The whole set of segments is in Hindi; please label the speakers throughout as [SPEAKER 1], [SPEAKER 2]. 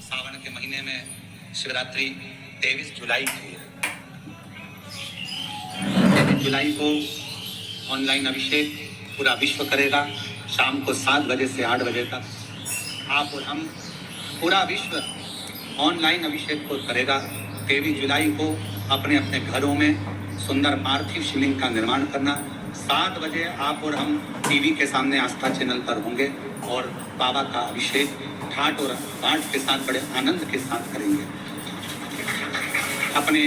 [SPEAKER 1] सावन के महीने में शिवरात्रि 23 जुलाई की है। 23 जुलाई को ऑनलाइन अभिषेक पूरा विश्व करेगा। शाम को 7 बजे से 8 बजे तक आप और हम पूरा विश्व ऑनलाइन अभिषेक को करेगा। 23 जुलाई को अपने अपने घरों में सुंदर पार्थिव शिवलिंग का निर्माण करना। 7 बजे आप और हम टीवी के सामने आस्था चैनल पर होंगे और बाबा का अभिषेक ठाट और बाट के साथ बड़े आनंद के साथ करेंगे। अपने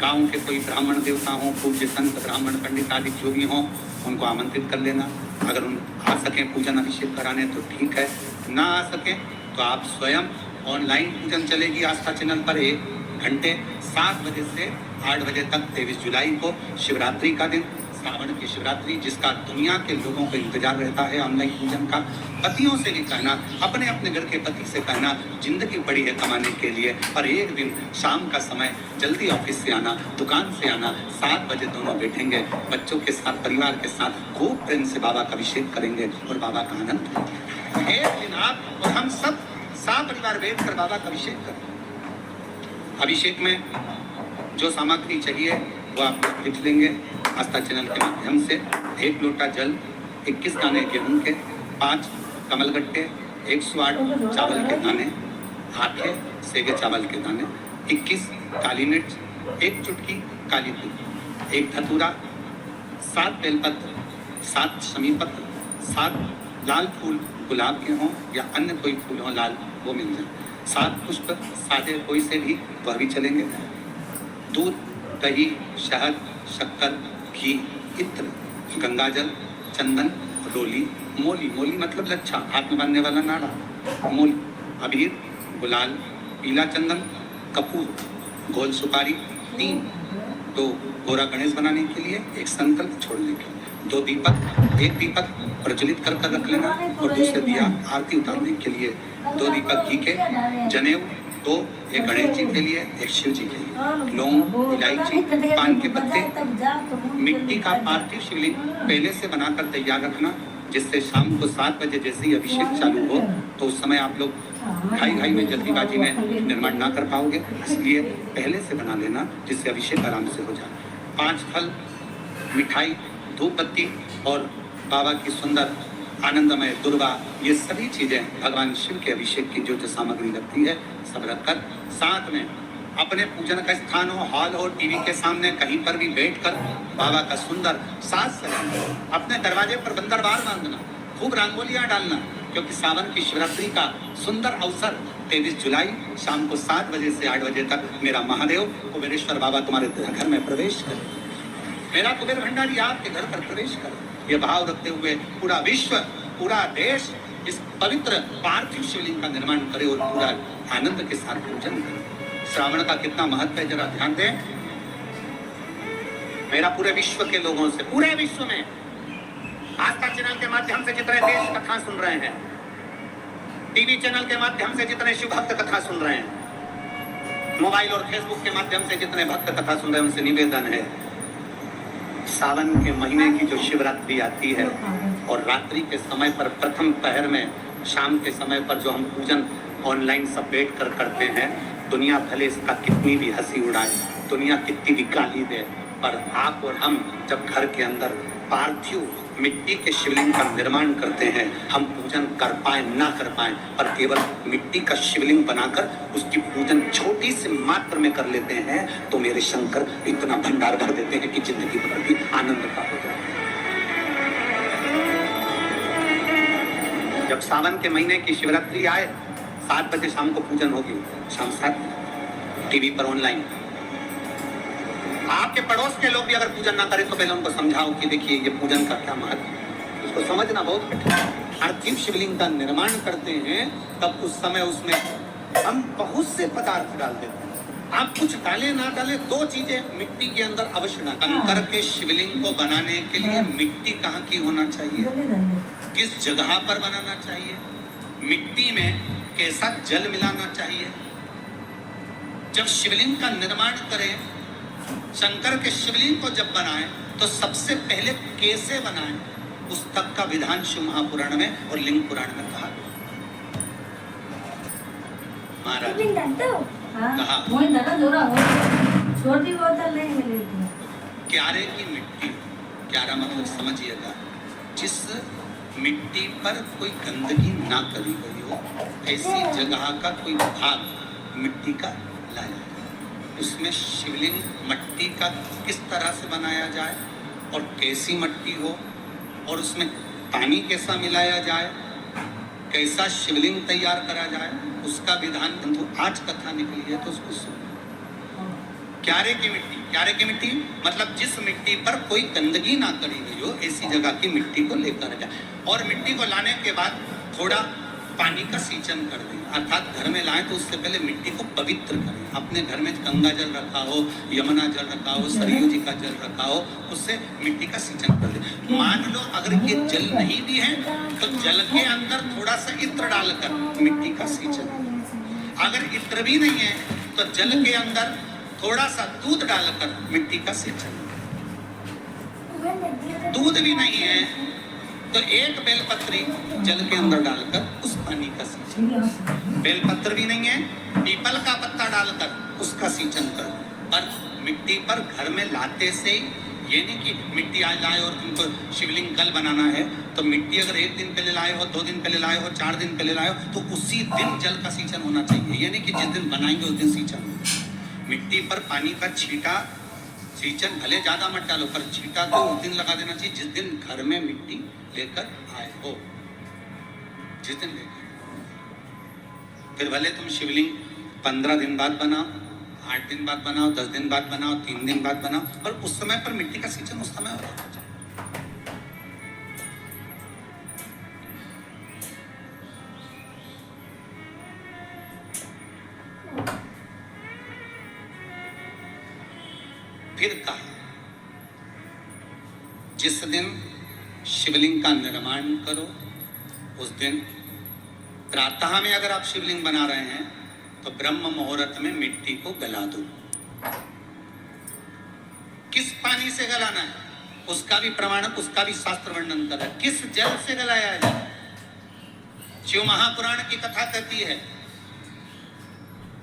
[SPEAKER 1] गांव के कोई ब्राह्मण देवता हों, पूज्य संत ब्राह्मण पंडित आदि जो भी हों, उनको आमंत्रित कर लेना। अगर उन आ सकें पूजन अभिषेक कराने तो ठीक है, ना आ सकें तो आप स्वयं ऑनलाइन पूजन चलेगी आस्था चैनल पर 1 घंटे 7 बजे से 8 बजे तक 23 जुलाई को शिवरात्रि का दिन, सावन की शिवरात्रि, जिसका दुनिया के लोगों को इंतजार रहता है ऑनलाइन पूजन का। पतियों से भी कहना, अपने अपने घर के पति से कहना, जिंदगी पड़ी है कमाने के लिए, और एक दिन शाम का समय जल्दी ऑफिस से आना, दुकान से आना, 7 बजे दोनों बैठेंगे बच्चों के साथ, परिवार के साथ, खूब प्रेम से बाबा का अभिषेक करेंगे और बाबा का आनंद लेंगे। एक दिन आप और हम सब परिवार बैठ कर बाबा का अभिषेक करें। अभिषेक में जो सामग्री चाहिए वो आप लिख लेंगे आस्था चैनल के माध्यम से। 1 लोटा जल, 21 दाने गेहूं के, 5 कमलगट्टे, 108 चावल के दाने, आठे सेगे चावल के दाने, 21 काली मिर्च, 1 चुटकी काली तिल, 1 धतूरा, 7 बेलपत्र, 7 शमी पत्र, 7 लाल फूल गुलाब के हों या अन्य कोई फूल हो लाल, वो मिल जाए, 7 पुष्प सादे कोई से भी वह भी चलेंगे। दूध, दही, शहद, शक्कर, घी, इत्र, गंगाजल, चंदन, रोली, मोली, मोली मतलब लच्छा, हाथ में बांधने वाला नाड़ा, मोली, अबीर, गुलाल, पीला चंदन, कपूर, गोल सुपारी, 3, 2 गोरा गणेश बनाने के लिए, 1 संकल्प छोड़ने के लिए, 2 दीपक, 1 दीपक प्रज्वलित कर रख लेना और दूसरे दिया आरती उतारने के लिए, 2 दीपक घी के, जनेऊ 2, 1 गणेश जी के लिए, 1 शिव जी के लिए, लौंग, इलायची, पान के पत्ते, मिट्टी का पार्थिव शिवलिंग पहले से बनाकर तैयार रखना, जिससे शाम को 7 बजे जैसे ही अभिषेक चालू हो तो उस समय आप लोग घाई में जल्दीबाजी में निर्माण ना कर पाओगे, इसलिए पहले से बना लेना जिससे अभिषेक आराम से हो जाए। 5 फल, मिठाई, धूप बत्ती और बाबा की सुंदर आनंदमय दुर्वा, ये सभी चीजें भगवान शिव के अभिषेक की जो सामग्री लगती है सब रखकर, साथ में अपने पूजन का स्थान हो, हॉल हो, टीवी के सामने कहीं पर भी बैठकर बाबा का सुंदर साज सजाना, अपने दरवाजे पर बंदरवार बांधना, खूब रंगोलियां डालना, क्योंकि सावन की शिवरात्रि का सुंदर अवसर 23 जुलाई शाम को 7 बजे से 8 बजे तक मेरा महादेव कुबेरेश्वर बाबा तुम्हारे घर में प्रवेश करे, मेरा कुबेर भंडारी आपके घर पर प्रवेश करे। ये भाव रखते हुए पूरा विश्व, पूरा देश इस पवित्र पार्थिव शिवलिंग का निर्माण करे और पूरा आनंद के साथ पूजन करे। श्रावण का कितना महत्व है जरा ध्यान दें। मेरा पूरे विश्व के लोगों से, पूरे विश्व में आस्था चैनल के माध्यम से जितने देश कथा सुन रहे हैं, टीवी चैनल के माध्यम से जितने शिव भक्त कथा सुन रहे हैं, मोबाइल और फेसबुक के माध्यम से जितने भक्त कथा सुन रहे हैं, उनसे निवेदन है, सावन के महीने की जो शिवरात्रि आती है और रात्रि के समय पर प्रथम पहर में, शाम के समय पर जो हम पूजन ऑनलाइन सब बैठ कर करते हैं, दुनिया भले इसका कितनी भी हंसी उड़ाए, दुनिया कितनी भी गाली दे, पर आप और हम जब घर के अंदर पार्थिव मिट्टी के शिवलिंग का निर्माण करते हैं, हम पूजन कर पाए ना कर पाए, पर केवल मिट्टी का शिवलिंग बनाकर उसकी पूजन छोटी सी मात्र में कर लेते हैं, तो मेरे शंकर इतना भंडार भर देते हैं कि जिंदगी भर भी आनंद का हो जाए। जब सावन के महीने की शिवरात्रि आए, 7 बजे शाम को पूजन होगी, शाम 7 टीवी पर ऑनलाइन। आपके पड़ोस के लोग भी अगर पूजन ना करें तो पहले उनको समझाओ कि देखिए ये पूजन का क्या महत्व, उसको समझना बहुत कठिन है। पार्थिव शिवलिंग का निर्माण करते हैं तब उस समय उसमें हम बहुत से पदार्थ डाल देते हैं। आप कुछ डालें ना डालें, 2 चीजें मिट्टी के अंदर अवश्य ना। कंकर के शिवलिंग को बनाने के लिए मिट्टी कहाँ की होना चाहिए, किस जगह पर बनाना चाहिए, मिट्टी में कैसा जल मिलाना चाहिए। जब शिवलिंग का निर्माण करें, शंकर के शिवलिंग को जब बनाएं तो सबसे पहले कैसे बनाएं, उस तक का विधान शिव महापुराण में और लिंग पुराण में कहा। महाराज
[SPEAKER 2] हाँ
[SPEAKER 1] कहा
[SPEAKER 2] वही दादा जोरा हो छोटी बोतल नहीं मिलेगी।
[SPEAKER 1] क्यारे की मिट्टी, क्यारा मतलब समझिएगा, जिस मिट्टी पर कोई गंदगी ना करी गई हो, ऐसी जगह का कोई भाग मिट्टी का लाया, उसमें शिवलिंग मट्टी का किस तरह से बनाया जाए और कैसी मट्टी हो और उसमें पानी कैसा मिलाया जाए, कैसा शिवलिंग तैयार करा जाए, उसका विधान बंधु आज कथा निकली है तो उसको सुनो। क्यारे की मिट्टी, क्यारे की मिट्टी मतलब जिस मिट्टी पर कोई गंदगी ना करी गई हो, ऐसी जगह की मिट्टी को लेकर जाए और मिट्टी को लाने के बाद थोड़ा पानी का सींचन कर दें, अर्थात घर में लाएं तो उससे पहले मिट्टी को पवित्र करें। अपने घर में गंगा जल रखा हो, यमुना जल रखा हो, सरयू जी का जल रखा हो, उससे मिट्टी का सींचन कर दें। मान लो अगर ये जल नहीं भी है तो जल के अंदर थोड़ा सा इत्र डालकर मिट्टी का सींचन, अगर इत्र भी नहीं है तो जल के अंदर थोड़ा सा दूध डालकर मिट्टी का सींचन, दूध भी नहीं है तो एक बेलपत्री जल के अंदर डालकर उस पानी का सींचन, बेलपत्र भी नहीं है पीपल का पत्ता डालकर उसका सींचन कर। पर मिट्टी पर घर में लाते से ये नहीं कि मिट्टी आज लाए और तुमको शिवलिंग कल बनाना है, तो मिट्टी अगर एक दिन पहले लाए हो, 2 दिन पहले लाए हो, 4 दिन पहले लाए हो, तो उसी दिन जल का सींचन होना चाहिए। ये नहीं कि जिस दिन बनाएंगे उस दिन सींचन। मिट्टी पर पानी का छींटा, सींचन भले ज्यादा मत डालो पर छींटा तो उस दिन लगा देना चाहिए जिस दिन घर में मिट्टी लेकर आए हो, जिस दिन लेकर। फिर भले तुम शिवलिंग 15 दिन बाद बनाओ, 8 दिन बाद बनाओ, 10 दिन बाद बनाओ, 3 दिन बाद बनाओ, पर उस समय पर मिट्टी का सींचन उस समय हो। फिर कहा जिस दिन शिवलिंग का निर्माण करो उस दिन प्रातः में अगर आप शिवलिंग बना रहे हैं तो ब्रह्म मुहूर्त में मिट्टी को गला दो। किस पानी से गलाना है उसका भी प्रमाण, उसका भी शास्त्र वर्णन कर रहा है। किस जल से गलाया जाए, शिव महापुराण की कथा कहती है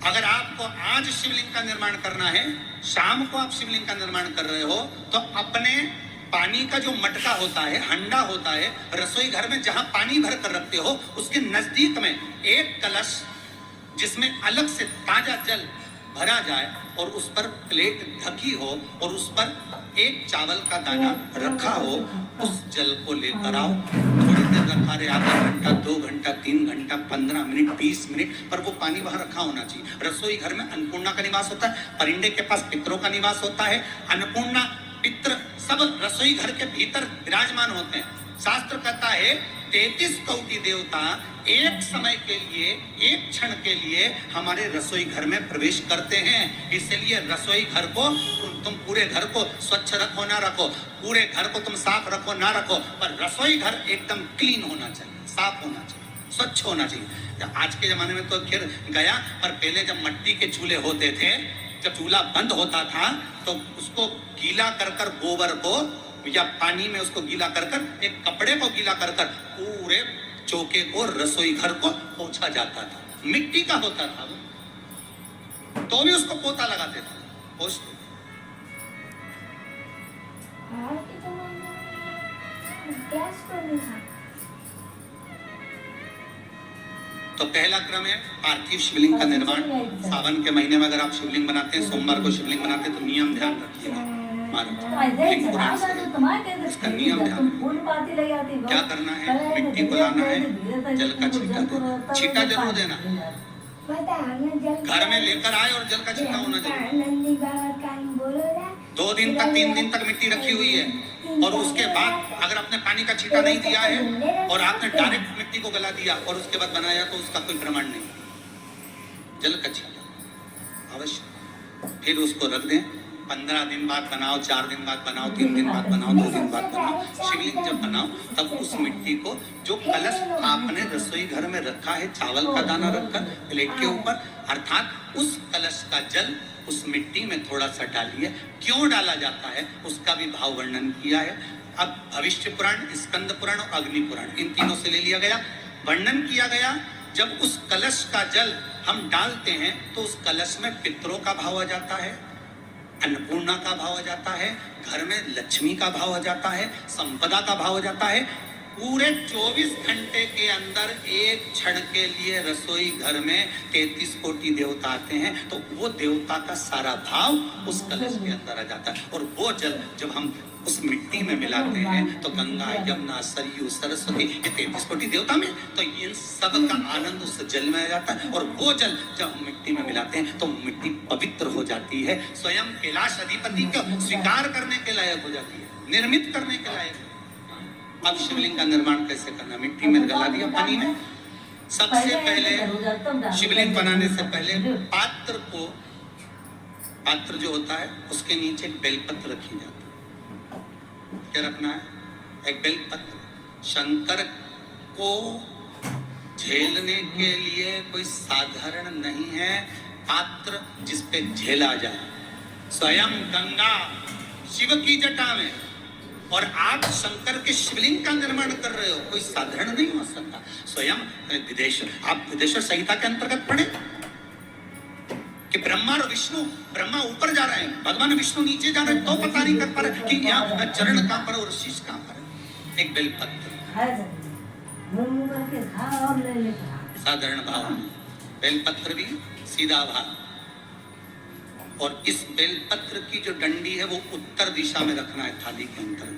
[SPEAKER 1] अगर आपको आज शिवलिंग का निर्माण करना है, शाम को आप शिवलिंग का निर्माण कर रहे हो, तो अपने पानी का जो मटका होता है, हंडा होता है, रसोई घर में जहां पानी भर कर रखते हो उसके नजदीक में एक कलश जिसमें अलग से ताजा जल भरा जाए और उस पर प्लेट ढकी हो और उस पर एक चावल का दाना रखा हो, उस जल को लेकर आओ। थोड़ी देर रखा रहे, आधा घंटा, 2 घंटा, 3 घंटा, 15 मिनट, 20 मिनट, पर वो पानी वहां रखा होना चाहिए। रसोई घर में अन्नपूर्णा का निवास होता है, परिंदे के पास पितरों का निवास होता है, अन्नपूर्णा पित्र सब रसोई घर के भीतर विराजमान होते हैं। शास्त्र कहता है 33 कोटि देवता एक समय के लिए, एक क्षण के लिए हमारे रसोई घर में प्रवेश करते हैं। इसलिए रसोई घर को तुम पूरे घर को स्वच्छ रखो ना रखो, पूरे घर को तुम साफ रखो ना रखो, पर रसोई घर एकदम क्लीन होना चाहिए, साफ होना चाहिए, स्वच्छ होना चाहिए। आज के जमाने में तो खैर गया, पर पहले जब मट्टी के चूल्हे होते थे, जब चूल्हा बंद होता था तो उसको गीला कर कर, गोबर को या पानी में उसको गीला कर कर, एक कपड़े को गीला कर कर पूरे चौके को, रसोई घर को पोंछा जाता था। मिट्टी का होता था वो, तो भी उसको पोता लगाते थे, पोंछते। तो पहला क्रम है पार्थिव शिवलिंग का निर्माण। सावन के महीने में अगर आप शिवलिंग बनाते हैं, सोमवार को शिवलिंग बनाते हैं, तो नियम ध्यान रखिएगा। इसका नियम ध्यान, क्या करना है, मिट्टी को लाना है, जल का छींटा देना, छींटा जरूर देना, घर में लेकर आए और जल का छींटा होना चाहिए। 2 दिन तक, 3 दिन तक मिट्टी रखी हुई है और उसके बाद अगर आपने पानी का छींटा नहीं दिया है और आपने डायरेक्ट मिट्टी को गला दिया और उसके बाद बनाया, तो उसका कोई प्रमाण नहीं। जल का छींटा अवश्य, फिर उसको रख दें। 15 दिन बाद बनाओ, 4 दिन बाद बनाओ, 3 दिन बाद बनाओ, 2 दिन बाद बनाओ। शिवलिंग जब बनाओ तब उस मिट्टी को, जो कलश आपने रसोई घर में रखा है, चावल का दाना रखकर प्लेट के ऊपर, अर्थात उस कलश का जल उस मिट्टी में थोड़ा सा डालिए। क्यों डाला जाता है उसका भी भाव वर्णन किया है। अब भविष्य पुराण, स्कंद पुराण और अग्नि पुराण, इन तीनों से ले लिया गया, वर्णन किया गया जब उस कलश का जल हम डालते हैं तो उस कलश में पितरों का भाव आ जाता है, अन्नपूर्णा का भाव आ जाता है, घर में लक्ष्मी का भाव आ जाता है, संपदा का भाव आ जाता है। पूरे 24 घंटे के अंदर एक क्षण के लिए रसोई घर में 33 कोटि देवता आते हैं, तो वो देवता का सारा भाव उस कलश के अंदर आ जाता है। और वो जल जब हम उस मिट्टी में मिलाते हैं तो गंगा, यमुना, सरयू, सरस्वती, ये 33 कोटि देवता में, तो इन सब का आनंद उस जल में आ जाता है। और वो जल जब हम मिट्टी में मिलाते हैं तो मिट्टी पवित्र हो जाती है, स्वयं कैलाश अधिपति को स्वीकार करने के लायक हो जाती है, निर्मित करने के लायक। अब शिवलिंग का निर्माण कैसे करना? मिट्टी में गला दिया पानी में। सबसे पहले शिवलिंग बनाने से पहले पात्र जो होता है उसके नीचे बेलपत्र रखी जाती है। क्या रखना है? एक बेलपत्र। शंकर को झेलने के लिए कोई साधारण नहीं है पात्र जिसपे झेला जाए। स्वयं गंगा शिव की जटा में, और आप शंकर के शिवलिंग का निर्माण कर रहे हो, कोई साधारण नहीं हो सकता। स्वयं आप विदेश्वर संहिता के अंतर्गत पढ़े कि ब्रह्मा और विष्णु, ब्रह्मा ऊपर जा रहे हैं, भगवान विष्णु नीचे जा रहे हैं, तो पता नहीं कर पा रहे कि यहाँ चरण कहाँ पर और शीश कहाँ पर। एक बेलपत्र, साधारण भाव में बेलपत्र भी सीधा भाव। और इस बेलपत्र की जो डंडी है वो उत्तर दिशा में रखना है थाली के अंतर्गत।